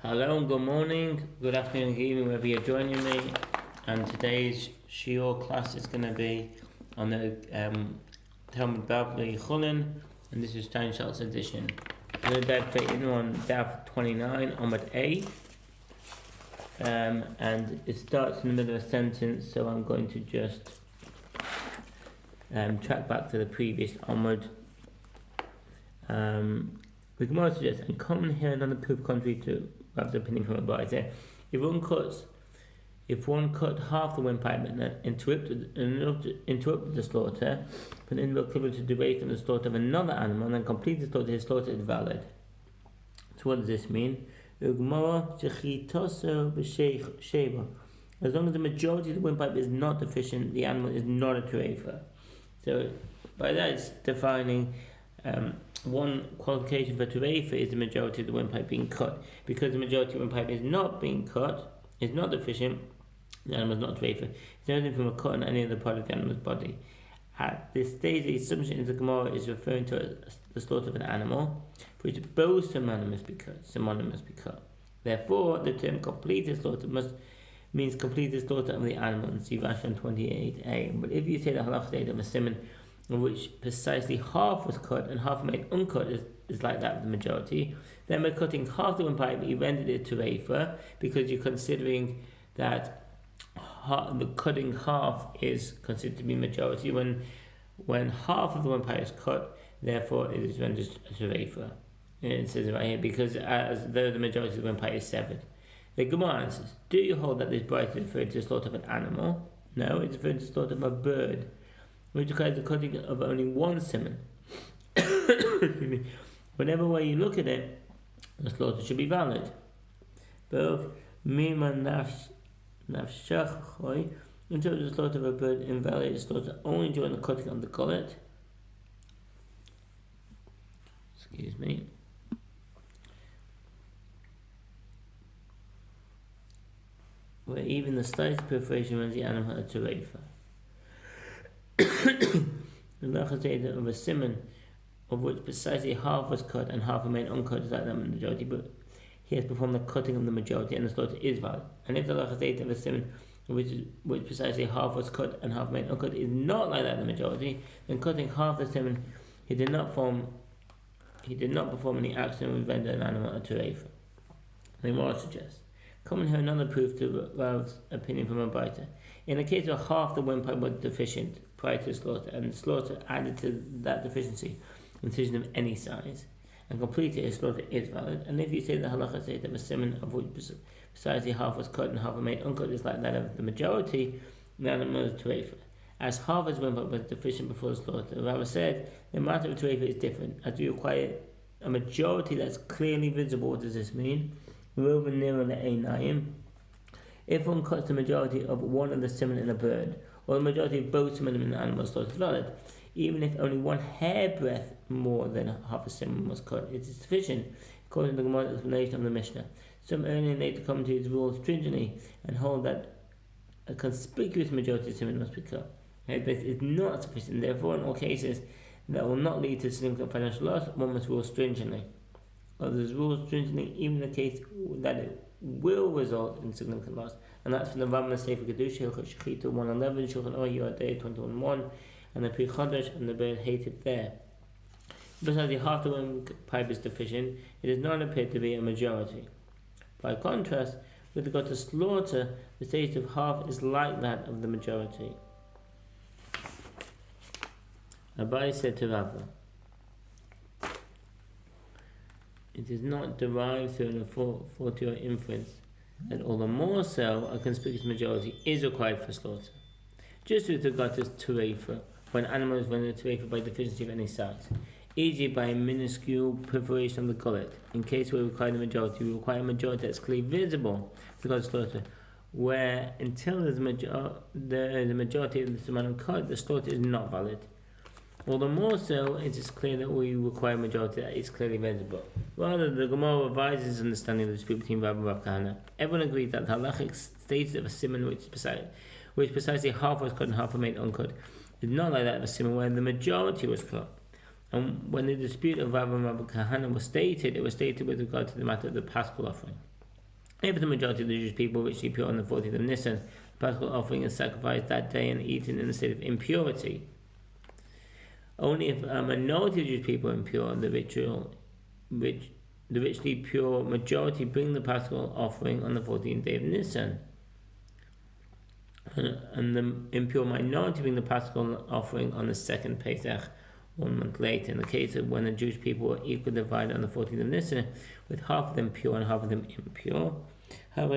Hello, good morning, good afternoon, good evening, wherever you're joining me. And today's shiur class is going to be on the Talmud Bavli Chullin, and this is Steinsaltz edition. I'm going to dive straight in on Daf 29, Amud A. And it starts in the middle of a sentence, so I'm going to just track back to the previous Amud. The Gemara suggests, and common here another proof contrary to Rab's opinion from above. If one cut half the windpipe and then interrupted the slaughter, but then equivalent to duration of the slaughter of another animal, and then complete the slaughter, his slaughter is valid. So what does this mean? As long as the majority of the windpipe is not deficient, the animal is not a terefa. So by that it's defining one qualification for terefa is the majority of the windpipe being cut. Because the majority of the windpipe is not being cut, is not deficient, the animal is not terefa. It's anything from a cut on any other part of the animal's body. At this stage, the assumption in the Gemara is referring to the slaughter of an animal, for which both some animals must be cut. Therefore, the term completed slaughter means completed slaughter of the animal in Sivashan 28a. But if you say the halach state of a simon of which precisely half was cut and half made uncut is like that of the majority, then by cutting half the windpipe you rendered it terefa, because you're considering that the cutting half is considered to be majority. When half of the windpipe is cut, therefore it is rendered terefa. It says it right here, because as though the majority of the windpipe is severed. The Gemara answers, do you hold that this bright is referring to the slaughter of an animal? No, it's referring to the slaughter of a bird, which requires the cutting of only one simon. Whatever way you look at it, the slaughter should be valid. Both mima nafshachoi, until the slaughter of a bird invalid is slaughter only during the cutting of the gullet. Excuse me. Where even the slightest perforation runs the animal a terefa. The lachazeda of a simon of which precisely half was cut and half remained uncut is like that of the majority, but he has performed the cutting of the majority and the slaughter is valid. And if the lachazeda of a simon of which precisely half was cut and half remained uncut is not like that of the majority, then cutting half the simon he did not perform any action which rendered an animal a terefa. The Gemara suggests, common here another proof to Rav's opinion from a Baita. In the case where half the windpipe was deficient prior to slaughter, and slaughter added to that deficiency, incision of any size, and completed his slaughter is valid. And if you say the halacha says that a simon of which precisely half was cut and half remained uncut is like that of the majority, the animal is terefa. As half his windpipe was deficient before the slaughter, Rav said the matter of terefa is different, as you require a majority that's clearly visible. What does this mean? If one cuts the majority of one of the simon in a bird, or the majority of both simon in an animal, slaughter is valid. Even if only one hairbreadth more than half a simon was cut, it is sufficient, according to the Gemara's explanation of the Mishnah. Some earlier and later commentators rule stringently and hold that a conspicuous majority of simon must be cut. Hairbreadth is not sufficient, therefore in all cases that will not lead to significant financial loss, one must rule stringently. Others rule stringently even in the case that it will result in significant loss, and that's from the Ramah Sefer Kedusha, Shechita 111, Shulchan Aruch Day 21:1, and the Pri Chodesh, and the bird hated there. Besides, half the windpipe is deficient, it does not appear to be a majority. By contrast, with regard to slaughter, the state of half is like that of the majority. Abai said to Rava, it is not derived through a fortiori inference that all the more so a conspicuous majority is required for slaughter. Just with regard to terefa, when animals run a terefa by deficiency of any size, e.g. by a minuscule perforation of the gullet. In case we require the majority, we require a majority that's clearly visible because of slaughter, where until there is a majority of this amount of cut, the slaughter is not valid. All the more so, it is clear that we require a majority that is clearly visible. Rather, the Gemara revises understanding of the dispute between Rav and Rav Kahana. Everyone agrees that the halachic status of a simon which precisely half was cut and half remained uncut is not like that of a simon where the majority was cut. And when the dispute of Rav and Rav Kahana was stated, it was stated with regard to the matter of the Paschal offering. If the majority of the Jewish people richly pure on the 14th of Nisan, the Paschal offering is sacrificed that day and eaten in a state of impurity. Only if a minority of Jewish people are impure, the richly pure majority bring the Paschal offering on the 14th day of Nisan, and the impure minority bring the Paschal offering on the second Pesach, 1 month later. In the case of when the Jewish people were equally divided on the 14th of Nisan, with half of them pure and half of them impure. If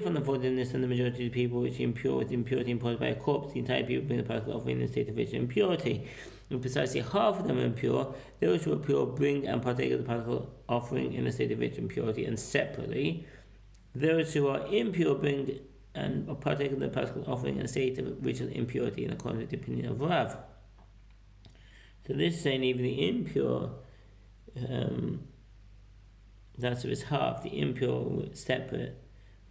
on the 14th of Nisan the majority of the people which impure with impurity imposed by a corpse, the entire people bring the Paschal offering in a state of rich impurity. If precisely half of them are impure, those who are pure bring and partake of the Paschal offering in a state of rich impurity, and separately, those who are impure bring and partake of the Paschal offering in a state of ritual impurity, in accordance with the opinion of Rav. So this is saying even the impure, that's of its half, the impure separate,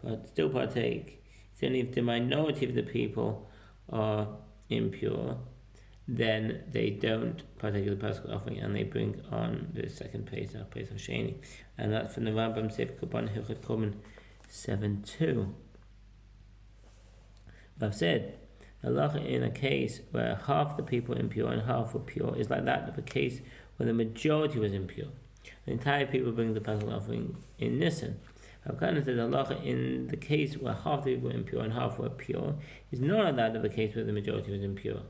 but still partake. It's only if the minority of the people are impure, then they don't partake of the Paschal offering and they bring on the second Pesach, Pesach Sheni. And that's from the Rambam Sefer Korban Hilchot Korban 7.2. I've said, halacha in a case where half the people are impure and half were pure is like that of a case where the majority was impure. The entire people bring the Paschal offering in Nisan. Avkana said halacha in the case where half the people were impure and half were pure is not like that of a case where the majority was impure.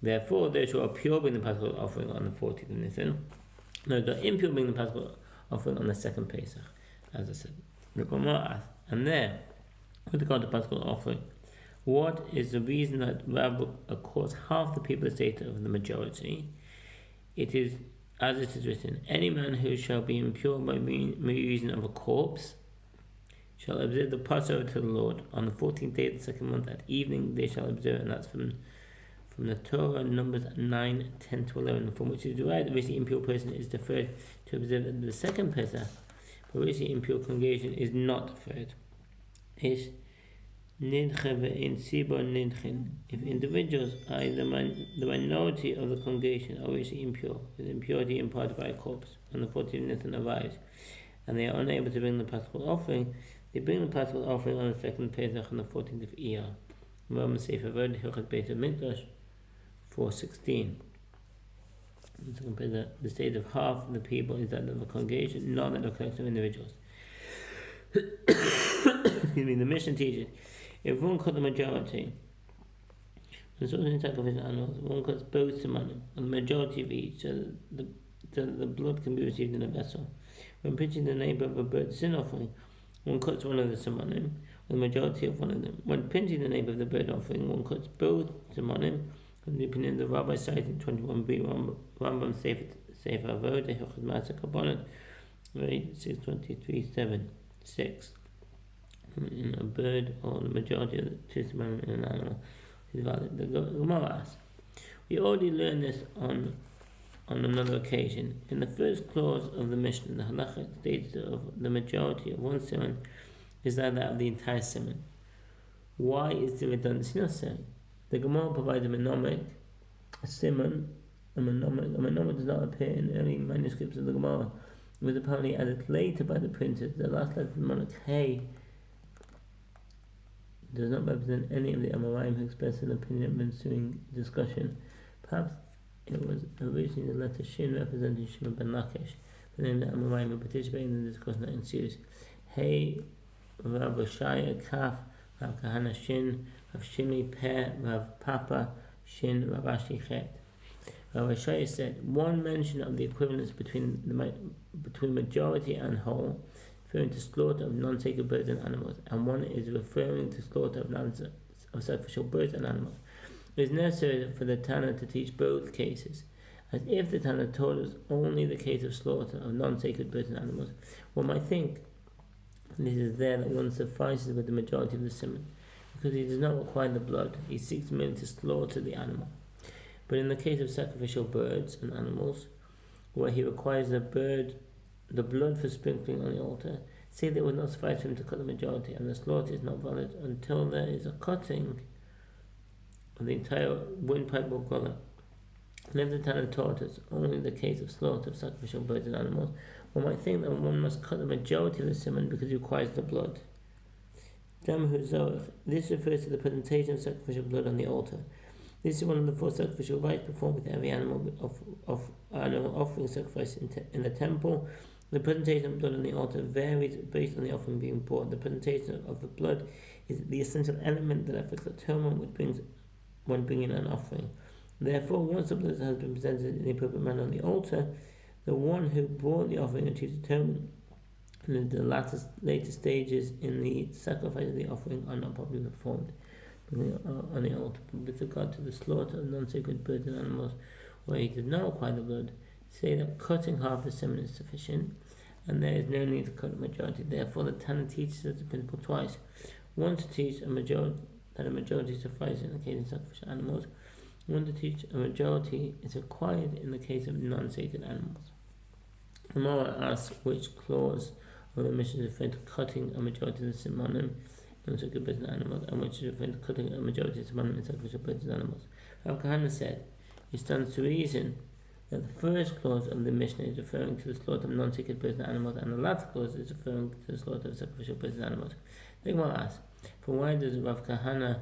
Therefore, those who are pure bring the Paschal offering on the 14th of Nisan. No, the impure bring the Paschal offering on the second Pesach, as I said. And there, with regard to Paschal offering, what is the reason that Rabbi accords half the people the state of the majority? It is, as it is written, any man who shall be impure by reason of a corpse shall observe the Passover to the Lord. On the 14th day of the second month at evening they shall observe, and that's from the Torah, Numbers 9, 10 to 11, from which is derived that the impure person is deferred to observe the second Pesach, but which the impure congregation is not deferred. If individuals, i.e. the minority of the congregation, are richly impure, with impurity imparted by a corpse, on the 14th of Nisan arrives, and they are unable to bring the Paschal offering, they bring the Paschal offering on the second Pesach on the 14th of Iyar. Roman Sefer Vod Hilchot Beit HaMikdash 4:16. To compare the state of half of the people is that of a congregation, not that of a collection of individuals. Excuse me. The mission teaches, if one cut the majority, when sorting sacrificial animals, one cuts both simonim, and the majority of each, so the blood can be received in a vessel. When pinching the neighbor of a bird sin offering, one cuts one of the simonim, the majority of one of them. When pinching the neighbor of the bird offering, one cuts both simonim, and the opinion of the rabbi cited 21b Rambam Sefer Avod Hilchot Matzah Kabbalah 6:23-7-6. In a bird, or the majority of the simonim in an animal is valid. The Gemara asks, we already learned this on another occasion. In the first clause of the Mishnah, the halacha states of the majority of one simon is like that of the entire simon. Why is the redundancy necessary? The Gemara provides a mnemonic, a simon, a mnemonic does not appear in early manuscripts of the Gemara. It was apparently added later by the printers. The last letter of the mnemonic, hey, does not represent any of the Amoraim who expressed an opinion of ensuing discussion. Perhaps it was originally the letter Shin representing Shimon ben Lakish, the name of the Amoraim who participated in the discussion that ensues. Hey, Rav Oshaya, Kaf, Rav Kahana Shin, Rav Shimi Peh, Rav Papa Shin, Rav Ashi Chet. Rav Oshaya said, one mention of the equivalence between majority and whole, referring to slaughter of non-sacred birds and animals, and one is referring to slaughter of sacrificial birds and animals. It is necessary for the Tana to teach both cases, as if the Tana taught us only the case of slaughter of non-sacred birds and animals, one might think this is there that one suffices with the majority of the simon, because he does not require the blood, he seeks merely to slaughter the animal. But in the case of sacrificial birds and animals, where he requires the blood for sprinkling on the altar, say that it would not suffice for him to cut the majority, and the slaughter is not valid until there is a cutting of the entire windpipe or gullet. And if the Tana taught us only the case of slaughter of sacrificial birds and animals, one might think that one must cut the majority of the simon because it requires the blood. This refers to the presentation of sacrificial blood on the altar. This is one of the 4 sacrificial rites performed with every animal offering sacrifice in the temple. The presentation of blood on the altar varies based on the offering being brought. The presentation of the blood is the essential element that affects the atonement when bringing an offering. Therefore, once the blood has been presented in the appropriate manner on the altar, the one who brought the offering achieves atonement, and the later stages in the sacrifice of the offering are not properly performed on the altar. With regard to the slaughter of non-sacred birds and animals where he does not require the blood, say that cutting half the semen is sufficient, and there is no need to cut the majority. Therefore, the Tana teaches us the principle twice: one to teach that a majority suffices in the case of sacrificial animals, one to teach a majority is required in the case of non-sacred animals. The Gemara asks which clause of the mission is referring to cutting a majority of the simonim in sacred birds and animals, and which is referring to cutting a majority of the simonim in sacrificial birds and animals. Rav Kahana said, it stands to reason that the first clause of the Mishnah is referring to the slaughter of non-sacred birds and animals, and the latter clause is referring to the slaughter of sacrificial birds and animals. The Gemara asks, for why does Rav Kahana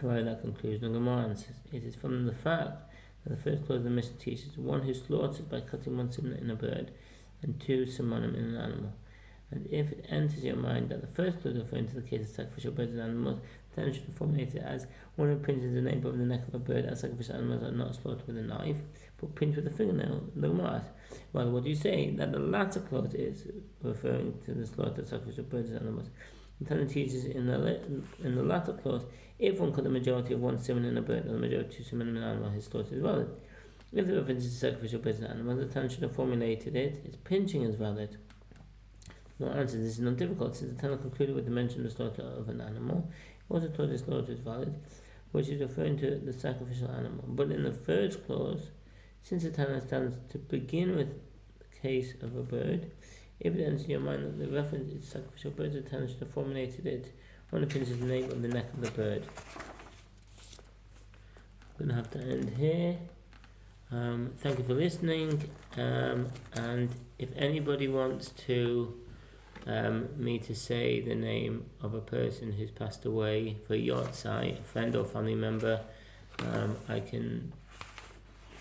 arrive at that conclusion? The Gemara answers, it is from the fact that the first clause of the Mishnah teaches one who slaughters by cutting one simon in a bird and 2 simonim in an animal. And if it enters your mind that the first clause is referring to the case of sacrificial birds and animals, then should formulate it as one who pinches the nape of the neck of a bird, as sacrificial animals are not slaughtered with a knife, but pinched with a fingernail. The Gemara asks, well, what do you say? That the latter clause is referring to the slaughter of sacrificial birds and animals. The Tana teaches in the latter clause, if one cut the majority of one simon in a bird and the majority of 2 simon in an animal, his slaughter is valid. If the reference is to sacrificial birds and animals, the Tana should have formulated it, its pinching is valid. No answer, this is not difficult, since the Tana concluded with the mention of the slaughter of an animal. He also taught the slaughter is valid, which is referring to the sacrificial animal. But in the first clause, since the Tana stands to begin with the case of a bird, if it enters your mind that the reference is sacrificial birds, the Tana should have formulated it on the pinches the nape of the neck of the bird. I'm going to have to end here. Thank you for listening, and if anybody wants to me to say the name of a person who's passed away for your site, a friend or family member, I can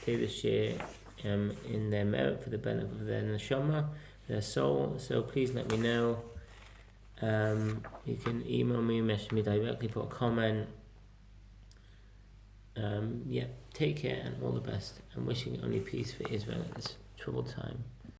say the share in their merit for the benefit of their neshama, their soul. So please let me know. You can email me, message me directly, put a comment. Take care and all the best. I'm wishing only peace for Israel at this troubled time.